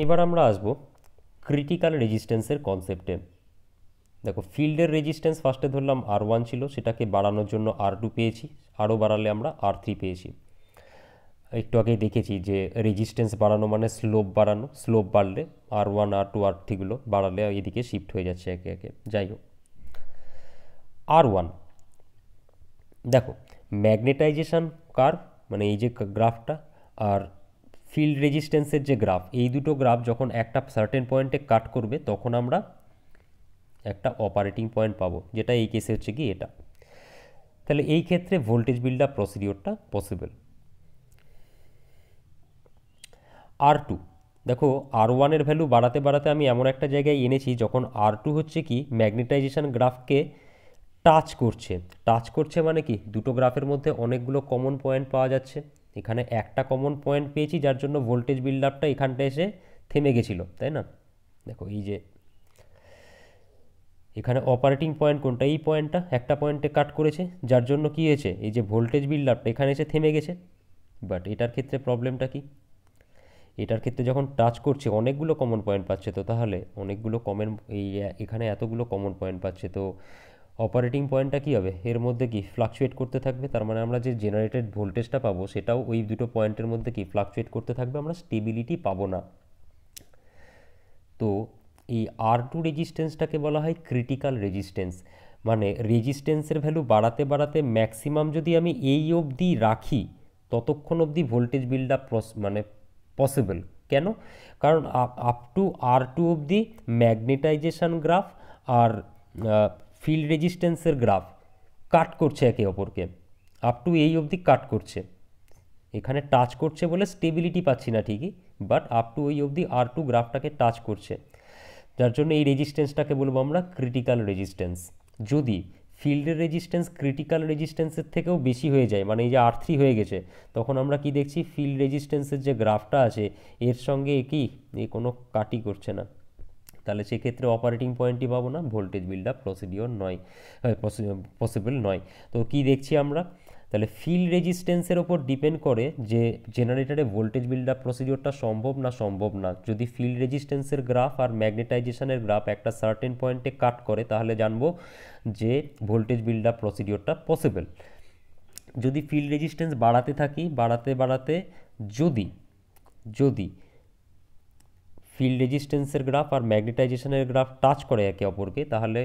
এবার আমরা আসব ক্রিটিক্যাল রেজিস্ট্যান্সের কনসেপ্টে। দেখো, ফিল্ডের রেজিস্ট্যান্স ফার্স্টে ধরলাম R1 ছিল, সেটাকে বাড়ানোর জন্য R2 পেয়েছি, আরও বাড়ালে আমরা R3 পেয়েছি। একটু আগেই দেখেছি যে রেজিস্ট্যান্স বাড়ানো মানে স্লোপ বাড়ানো, স্লোপ বাড়লে R1 R2 R3গুলো বাড়ালে এদিকে শিফট হয়ে যাচ্ছে একে একে। যাই হোক, R1 দেখো, ম্যাগনেটাইজেশন কার্ভ মানে এই যে গ্রাফটা, আর ফিল্ড রেজিস্ট্যান্সের যে গ্রাফ, এই দুটো গ্রাফ যখন একটা সার্টেন পয়েন্টে কাট করবে তখন আমরা একটা অপারেটিং পয়েন্ট পাবো, যেটা এই কেসে হচ্ছে কি এটা। তাহলে এই ক্ষেত্রে ভোল্টেজ বিল্ড আপ প্রসিডিওরটা পসিবল। R2 দেখো, R1 ভ্যালু বাড়াতে বাড়াতে আমি এমন একটা জায়গায় এনেছি যখন R2 হচ্ছে কি ম্যাগনেটাইজেশন গ্রাফকে টাচ করছে মানে কি দুটো গ্রাফের মধ্যে অনেকগুলো কমন পয়েন্ট পাওয়া যাচ্ছে। এখানে একটা কমন পয়েন্ট পেয়েছি, যার জন্য ভোল্টেজ বিল্ড আপটা এখানটা এসে থেমে গেছিলো, তাই না? দেখো এই যে এখানে অপারেটিং পয়েন্ট কোনটা, এই পয়েন্টটা একটা পয়েন্টে কাট করেছে, যার জন্য কি হয়েছে, এই যে ভোল্টেজ বিল্ড আপটা এখানে এসে থেমে গেছে। বাট এটার ক্ষেত্রে প্রবলেমটা কি, এটার ক্ষেত্রে যখন টাচ করছে অনেকগুলো কমন পয়েন্ট পাচ্ছে, তো তাহলে অনেকগুলো কমন, এই এখানে এতগুলো কমন পয়েন্ট পাচ্ছে, তো অপারেটিং পয়েন্টটা কী হবে, এর মধ্যে কি ফ্লাকচুয়েট করতে থাকবে। তার মানে আমরা যে জেনারেটেড ভোল্টেজটা পাবো সেটাও ওই দুটো পয়েন্টের মধ্যে কি ফ্লাকচুয়েট করতে থাকবে, আমরা স্টেবিলিটি পাবো না। তো এই R2 রেজিস্ট্যান্সটাকে বলা হয় ক্রিটিক্যাল রেজিস্ট্যান্স। মানে রেজিস্ট্যান্সের ভ্যালু বাড়াতে বাড়াতে ম্যাক্সিমাম যদি আমি এই অবধি রাখি, ততক্ষণ অবধি ভোল্টেজ বিল্ড আপ মানে পসিবল। কেন? কারণ আপ টু R2 অবধি ম্যাগনেটাইজেশন গ্রাফ আর ফিল্ড রেজিস্ট্যান্সের গ্রাফ কাট করছে একে অপরকে, আপ টু এই অবধি কাট করছে। এখানে টাচ করছে বলে স্টেবিলিটি পাচ্ছি না ঠিকই, বাট আপ টু ওই অবধি R2 গ্রাফটাকে টাচ করছে, যার জন্য এই রেজিস্ট্যান্সটাকে বলবো আমরা ক্রিটিক্যাল রেজিস্ট্যান্স। যদি ফিল্ডের রেজিস্ট্যান্স ক্রিটিক্যাল রেজিস্ট্যান্সের থেকেও বেশি হয়ে যায়, মানে এই যে R3 হয়ে গেছে, তখন আমরা কি দেখছি, ফিল্ড রেজিস্ট্যান্সের যে গ্রাফটা আছে এর সঙ্গে কি এ কোনো কাটই করছে না, তাহলে সেক্ষেত্রে অপারেটিং পয়েন্টই পাবো না, ভোল্টেজ বিল্ড আপ প্রসিডিওর নয়, পসিবল নয়। তো কি দেখছি আমরা, তাহলে ফিল্ড রেজিস্ট্যান্সের ওপর ডিপেন্ড করে যে জেনারেটরে ভোল্টেজ বিল্ড আপ প্রসিডিওরটা সম্ভব না সম্ভব না। যদি ফিল্ড রেজিস্ট্যান্সের গ্রাফ আর ম্যাগনেটাইজেশনের গ্রাফ একটা সার্টেন পয়েন্টে কাট করে, তাহলে জানবো যে ভোল্টেজ বিল্ড আপ প্রসিডিওরটা পসিবল। যদি ফিল্ড রেজিস্ট্যান্স বাড়াতে থাকি, বাড়াতে বাড়াতে যদি যদি ফিল্ড রেজিস্ট্যান্সের গ্রাফ আর ম্যাগনেটাইজেশনের গ্রাফ টাচ করে একে অপরকে, তাহলে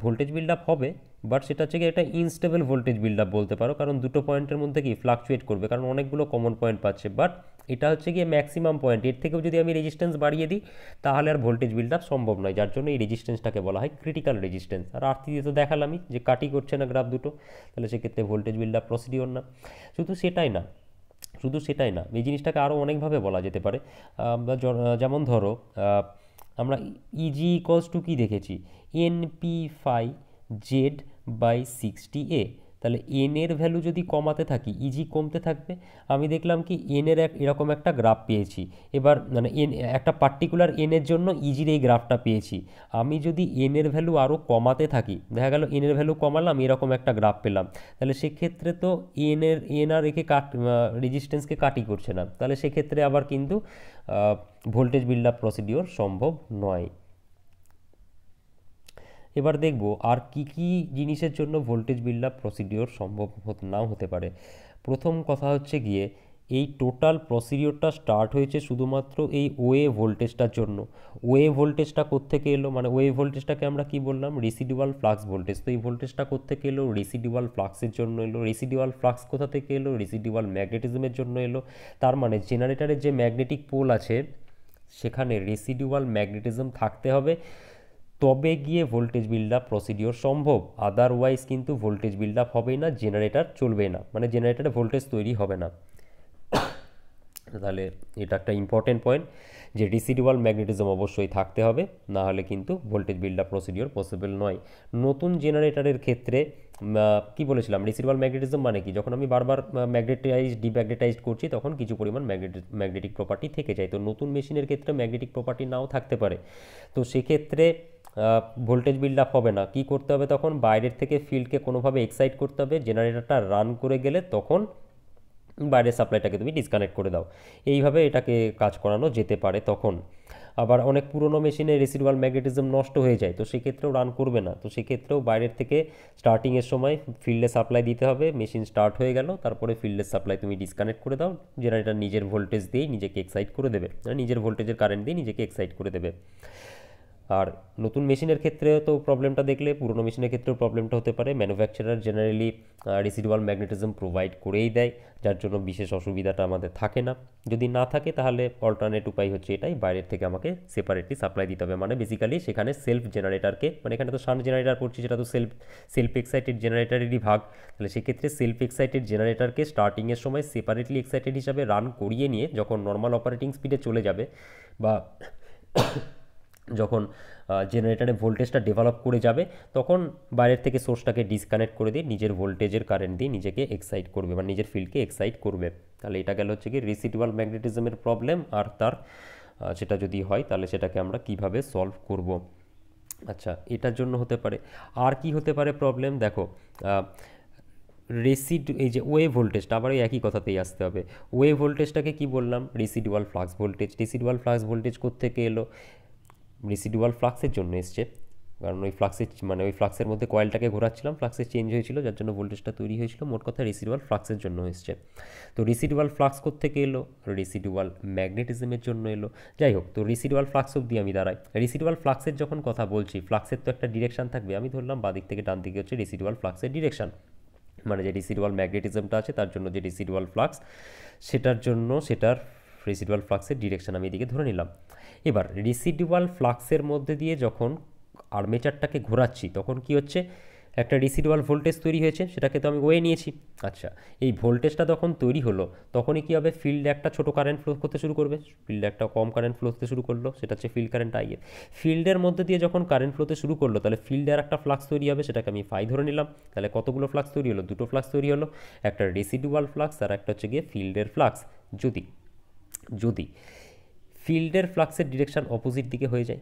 ভোল্টেজ বিল্ড আপ হবে, বাট সেটা হচ্ছে কি একটা ইনস্টেবল ভোল্টেজ বিল্ড আপ বলতে পারো, কারণ দুটো পয়েন্টের মধ্যে কি ফ্লাকচুয়েট করবে, কারণ অনেকগুলো কমন পয়েন্ট পাচ্ছে। বাট এটা হচ্ছে গিয়ে ম্যাক্সিমাম পয়েন্ট, এর থেকেও যদি আমি রেজিস্ট্যান্স বাড়িয়ে দিই তাহলে আর ভোল্টেজ বিল্ড আপ সম্ভব নয়, যার জন্য এই রেজিস্ট্যান্সটাকে বলা হয় ক্রিটিক্যাল রেজিস্ট্যান্স। আর আর তো দেখালামই যে কাটি করছে না গ্রাফ দুটো, তাহলে সেক্ষেত্রে ভোল্টেজ বিল্ড আপ প্রসিডিওর না। শুধু সেটাই না, এই জিনিসটাকে আরও অনেকভাবে বলা যেতে পারে। যেমন ধরো, আমরা ইজি ইকলস টু কী দেখেছি, NP5Z/60A। তাহলে এন এর ভ্যালু যদি কমাতে থাকি ইজি কমতে থাকবে। আমি দেখলাম কি এন এর এরকম একটা গ্রাফ পেয়েছি, এবার মানে এন একটা পার্টিকুলার এন এর জন্য ইজির এই গ্রাফটা পেয়েছি। আমি যদি এন এর ভ্যালু আরও কমাতে থাকি, দেখা গেল এন এর ভ্যালু কমালাম, এরকম একটা গ্রাফ পেলাম, তাহলে সেক্ষেত্রে তো এন আর একে রেজিস্ট্যান্সকে কাটই করছে না, তাহলে সেক্ষেত্রে আবার কিন্তু ভোল্টেজ বিল্ড আপ প্রসিডিওর সম্ভব নয়। এবার দেখব আর কি কি জিনিসের জন্য ভোল্টেজ বিল্ড আপ প্রসিডিওর সম্ভব নাও হতে পারে। প্রথম কথা হচ্ছে গিয়ে এই টোটাল প্রসিডিওরটা স্টার্ট হয়েছে শুধুমাত্র এই ওয়ে ভোল্টেজটার জন্য। ওয়ে ভোল্টেজটা কোত্থেকে এলো, মানে ওয়ে ভোল্টেজটাকে আমরা কি বললাম, রেসিডুয়াল ফ্লাক্স ভোল্টেজ। তো এই ভোল্টেজটা কোত্থেকে এলো, রেসিডুয়াল ফ্লাক্সের জন্য এলো। রেসিডুয়াল ফ্লাক্স কোথা থেকে এলো, রেসিডুয়াল ম্যাগনেটিজমের জন্য এলো। তার মানে জেনারেটরের যে ম্যাগনেটিক পোল আছে সেখানে রেসিডুয়াল ম্যাগনেটিজম থাকতে হবে, তবে গিয়ে ভোল্টেজ বিল্ড আপ প্রসিডিওর সম্ভব। আদারওয়াইজ কিন্তু ভোল্টেজ বিল্ড আপ হবেই না, জেনারেটর চলবে না, মানে জেনারেটরে ভোল্টেজ তৈরি হবে না। তাহলে এটা একটা ইম্পর্টেন্ট পয়েন্ট যে রেসিডুয়াল ম্যাগনেটিজম অবশ্যই থাকতে হবে, না হলে কিন্তু voltage build up procedure possible নয়। নতুন জেনারেটরের ক্ষেত্রে কি বলেছিলাম, রেসিডুয়াল ম্যাগনেটিজম মানে কি, যখন আমি বারবার ডিম্যাগনেটাইজড করছি তখন কিছু পরিমাণ ম্যাগনেটিক প্রপার্টি থেকে যায়। তো নতুন মেশিনের ক্ষেত্রে ম্যাগনেটিক প্রপার্টি নাও থাকতে পারে, তো সেক্ষেত্রে ভোল্টেজ বিল্ড আপ হবে না। কি করতে হবে তখন, বাইরের থেকে ফিল্ডকে কোনোভাবে এক্সাইট করতে হবে, জেনারেটরটা রান করে গেলে তখন বাইরের সাপ্লাইটাকে তুমি ডিসকানেক্ট করে দাও। এইভাবে এটাকে কাজ করানো যেতে পারে। তখন আবার অনেক পুরনো মেশিনে রেসিডুয়াল ম্যাগনেটিজম নষ্ট হয়ে যায়, তো সেক্ষেত্রেও রান করবে না, তো সেক্ষেত্রেও বাইরের থেকে স্টার্টিংয়ের সময় ফিল্ডে সাপ্লাই দিতে হবে। মেশিন স্টার্ট হয়ে গেল, তারপরে ফিল্ডের সাপ্লাই তুমি ডিসকানেক্ট করে দাও, জেনারেটর নিজের ভোল্টেজ দিয়েই নিজেকে এক্সাইট করে দেবে, নিজের ভোল্টেজের কারেন্ট দিয়ে নিজেকে এক্সাইট করে দেবে। আর নতুন মেশিনের ক্ষেত্রে তো প্রবলেমটা দেখলে, পুরনো মেশিনের ক্ষেত্রেও প্রবলেমটা হতে পারে। Manufacturer generally residual magnetism provide করেই দেয়, যার জন্য বিশেষ অসুবিধাটা আমাদের থাকে না। যদি না থাকে তাহলে অল্টারনেট উপায় হচ্ছে এটাই, বাইরের থেকে আমাকে সেপারেটলি সাপ্লাই দিতে হবে। মানে বেসিক্যালি সেখানে সেলফ জেনারেটারকে, মানে এখানে তো শান্ট জেনারেটার করছি, সেটা তো সেলফ এক্সাইটেড জেনারেটারেরই ভাগ, তাহলে সেক্ষেত্রে সেলফ এক্সাইটেড জেনারেটারকে স্টার্টিংয়ের সময় সেপারেটলি এক্সাইটেড হিসাবে রান করিয়ে নিয়ে যখন নর্মাল অপারেটিং স্পিডে চলে যাবে, বা যখন জেনারেটারে ভোল্টেজটা ডেভেলপ করে যাবে, তখন বাইরের থেকে সোর্সটাকে ডিসকানেক্ট করে দিয়ে নিজের ভোল্টেজের কারেন্ট দিয়ে নিজেকে এক্সাইট করবে, বা নিজের ফিল্ডকে এক্সাইট করবে। তাহলে এটা গেল হচ্ছে কি রেসিডুয়াল ম্যাগনেটিজমের প্রবলেম, আর তার সেটা যদি হয় তাহলে সেটাকে আমরা কিভাবে সলভ করব। আচ্ছা, এটার জন্য হতে পারে আর কি হতে পারে প্রবলেম, দেখো এই যে ওয়ে ভোল্টেজটা, আবার ওই একই কথাতেই আসতে হবে। ওয়ে ভোল্টেজটাকে কি বললাম, residual flux voltage. Residual flux voltage কোত্থেকে এলো, রেসিডুয়াল ফ্লাক্সের জন্য এসছে, কারণ ওই ফ্লাক্সের মানে ওই ফ্লাক্সের মধ্যে কয়েলটাকে ঘোরাচ্ছিলাম, ফ্লাক্সের চেঞ্জ হয়েছিল, যার জন্য ভোল্টেজটা তৈরি হয়েছিল। মোট কথা রেসিডুয়াল ফ্লাক্সের জন্য এসছে। তো রেসিডুয়াল ফ্লাক্স কোত্থেকে এলো, রেসিডুয়াল ম্যাগনেটিজমের জন্য এলো। যাই হোক, তো রেসিডুয়াল ফ্লাক্স অবধি আমি দাঁড়াই। রেসিডুয়াল ফ্লাক্সের যখন কথা বলছি, ফ্লাক্সের তো একটা ডিরেকশন থাকবে, আমি ধরলাম বাদিক থেকে ডান দিকে হচ্ছে রেসিডুয়াল ফ্লাক্সের ডিরেকশন, মানে যে রেসিডুয়াল ম্যাগনেটিজমটা আছে তার জন্য যে রেসিডুয়াল ফ্লাক্স, সেটার জন্য সেটার রেসিডুয়াল ফ্লাক্সের ডিরেকশন আমি এদিকে ধরে নিলাম। এবার রেসিডুয়াল ফ্লাক্সের মধ্যে দিয়ে যখন আর্মেচারটাকে ঘোরাচ্ছি, তখন কি হচ্ছে, একটা রেসিডুয়াল ভোল্টেজ তৈরি হয়েছে, সেটাকে তো আমি ওয়ে নিয়েছি। আচ্ছা, এই ভোল্টেজটা যখন তৈরি হলো, তখনই কী হবে, ফিল্ডে একটা ছোটো কারেন্ট ফ্লো করতে শুরু করবে, ফিল্ডে একটা কম কারেন্ট ফ্লো হতে শুরু করলো, সেটা হচ্ছে ফিল্ড কারেন্ট আইএ। ফিল্ডের মধ্যে দিয়ে যখন কারেন্ট ফ্লোতে শুরু করলো, তাহলে ফিল্ডে আর একটা ফ্লাক্স তৈরি হবে, সেটাকে আমি ফাই ধরে নিলাম। তাহলে কতগুলো ফ্লাক্স তৈরি হলো, দুটো ফ্লাক্স তৈরি হলো, একটা রেসিডুয়াল ফ্লাক্স আর একটা হচ্ছে গিয়ে ফিল্ডের ফ্লাক্স। যদি যদি ফিল্ডের ফ্লাক্সের ডিরেকশন অপোজিট দিকে হয়ে যায়,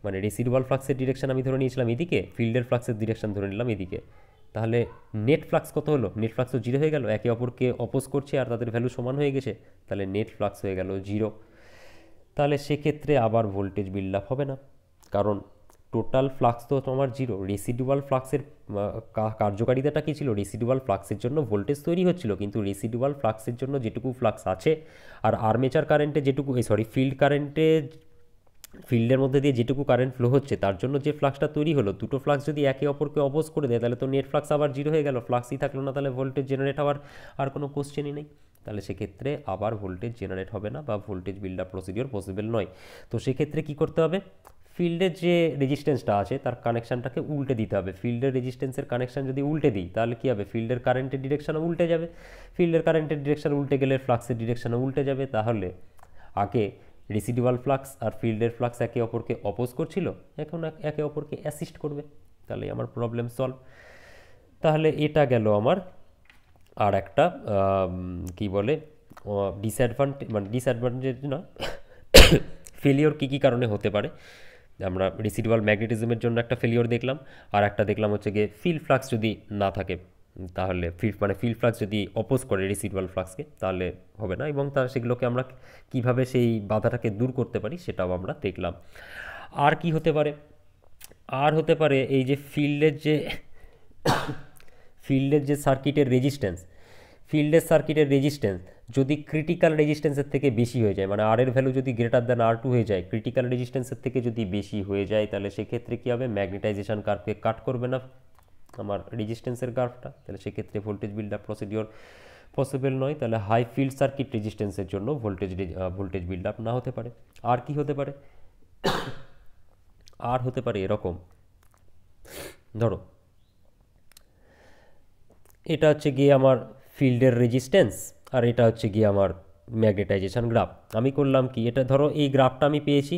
মানে রেসিডুয়াল ফ্লাক্সের ডিরেকশন আমি ধরে নিয়েছিলাম এদিকে, ফিল্ডের ফ্লাক্সের ডিরেকশন ধরে নিলাম এদিকে, তাহলে নেট ফ্লাক্স কত হলো, নেট ফ্লাক্স তো জিরো হয়ে গেল, একে অপরকে অপোজ করছে আর তাদের ভ্যালু সমান হয়ে গেছে, তাহলে নেট ফ্লাক্স হয়ে গেল জিরো। তাহলে সেক্ষেত্রে আবার ভোল্টেজ বিল্ড আপ হবে না, কারণ টোটাল ফ্লাক্স তো আমার জিরো। রেসিডুয়াল ফ্লাক্সের কার্যকারিতাটা কী ছিল, রেসিডুয়াল ফ্লাক্সের জন্য ভোল্টেজ তৈরি হচ্ছিল, কিন্তু রেসিডুয়াল ফ্লাক্সের জন্য যেটুকু ফ্লাক্স আছে, আর আর্মেচার কারেন্টে যেটুকু ফিল্ড কারেন্টে, ফিল্ডের মধ্যে দিয়ে যেটুকু কারেন্ট ফ্লো হচ্ছে, তার জন্য যে ফ্লাক্সটা তৈরি হলো, দুটো ফ্লাক্স যদি একে অপরকে অপোজ করে দেয়, তাহলে তো নেট ফ্লাক্স আবার জিরো হয়ে গেল, ফ্লাক্সই থাকলো না, তাহলে ভোল্টেজ জেনারেট হওয়ার আর কোনো কোশ্চেনই নেই। তাহলে সেক্ষেত্রে আবার ভোল্টেজ জেনারেট হবে না, বা voltage build up procedure possible নয়। তো সেক্ষেত্রে কী করতে হবে, ফিল্ডের যে রেজিস্ট্যান্সটা আছে তার কানেকশানটাকে উল্টে দিতে হবে। ফিল্ডের রেজিস্ট্যান্সের কানেকশান যদি উল্টে দিই, তাহলে কী হবে, ফিল্ডের কারেন্টের ডিরেকশানও উল্টে যাবে। ফিল্ডের কারেন্টের ডিরেকশান উল্টে গেলে ফ্লাক্সের ডিরেকশানও উল্টে যাবে। তাহলে আগে রেসিডুয়াল ফ্লাক্স আর ফিল্ডের ফ্লাক্স একে অপরকে অপোজ করছিল, এখন একে অপরকে অ্যাসিস্ট করবে, তাহলে আমার প্রবলেম সলভ। তাহলে এটা গেল আমার আর একটা কি বলে ডিসঅ্যাডভান্টেজ না, ফেলিওর কী কী কারণে হতে পারে। আমরা রেসিডুয়াল ম্যাগনেটিজমের জন্য একটা ফেলিওর দেখলাম, আর একটা দেখলাম হচ্ছে গিয়ে ফিল্ড ফ্লাক্স যদি না থাকে, তাহলে ফিল্ড ফ্লাক্স যদি অপোজ করে রেসিডুয়াল ফ্লাক্সকে, তাহলে হবে না, এবং সেগুলোকে আমরা কিভাবে সেই বাধাটাকে দূর করতে পারি সেটাও আমরা দেখলাম। আর কি হতে পারে, আর হতে পারে এই যে ফিল্ডের যে সার্কিটের রেজিস্ট্যান্স যদি ক্রিটিক্যাল রেজিস্ট্যান্সের থেকে বেশি হয়ে যায়, মানে আর এর ভ্যালু যদি গ্রেটার দ্যান R2 হয়ে যায়, ক্রিটিক্যাল রেজিস্ট্যান্সের থেকে যদি বেশি হয়ে যায়, তাহলে সেক্ষেত্রে কী হবে, ম্যাগনেটাইজেশন কার্ভকে কাট করবে না আমার রেজিস্ট্যান্সের কার্ভটা, তাহলে সেক্ষেত্রে voltage build up procedure possible নয়। তাহলে হাই ফিল্ড সার্কিট রেজিস্ট্যান্সের জন্য ভোল্টেজ বিল্ড আপ না হতে পারে। আর কি হতে পারে, আর হতে পারে এরকম, ধরো এটা হচ্ছে গিয়ে আমার ফিল্ডের রেজিস্ট্যান্স, আর এটা হচ্ছে গিয়ে আমার ম্যাগনেটাইজেশন গ্রাফ। আমি করলাম কি, এটা ধরো এই গ্রাফটা আমি পেয়েছি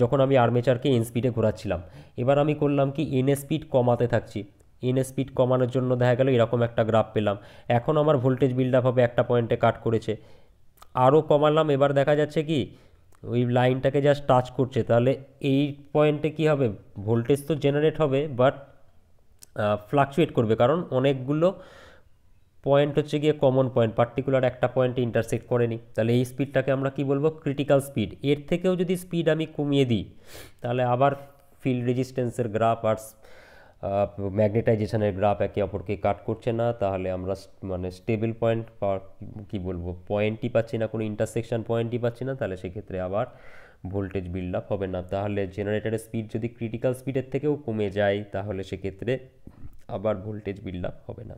যখন আমি আর্মেচারকে এন স্পিডে ঘোরাচ্ছিলাম। এবার আমি করলাম কি, এন স্পিড কমাতে থাকছি, এন স্পিড কমানোর জন্য দেখা গেল এরকম একটা গ্রাফ পেলাম। এখন আমার ভোল্টেজ বিল্ড আপ হবে, একটা পয়েন্টে কাট করেছে, আরও কমালাম, এবার দেখা যাচ্ছে কি ওই লাইনটাকে জাস্ট টাচ করছে, তাহলে এই পয়েন্টে কি হবে, ভোল্টেজ তো জেনারেট হবে, বাট ফ্লাকচুয়েট করবে, কারণ অনেকগুলো পয়েন্ট হচ্ছে গিয়ে কমন পয়েন্ট, পার্টিকুলার একটা পয়েন্টে ইন্টারসেক্ট করেনি, তাহলে এই স্পিডটাকে আমরা কি বলবো, ক্রিটিক্যাল স্পিড। এর থেকেও যদি স্পিড আমি কমিয়ে দিই তাহলে আবার ফিল্ড রেজিস্ট্যান্সের গ্রাফ আর ম্যাগনেটাইজেশনের গ্রাফ একে অপরকে কাট করছে না, তাহলে আমরা মানে স্টেবল পয়েন্ট বা কী বলবো পয়েন্টই পাচ্ছি না, কোনো ইন্টারসেকশন পয়েন্টই পাচ্ছি না, তাহলে সেক্ষেত্রে আবার ভোল্টেজ বিল্ড আপ হবে না। তাহলে জেনারেটরের স্পিড যদি ক্রিটিক্যাল স্পিডের থেকেও কমে যায় তাহলে সেক্ষেত্রে আবার ভোল্টেজ বিল্ড আপ হবে না।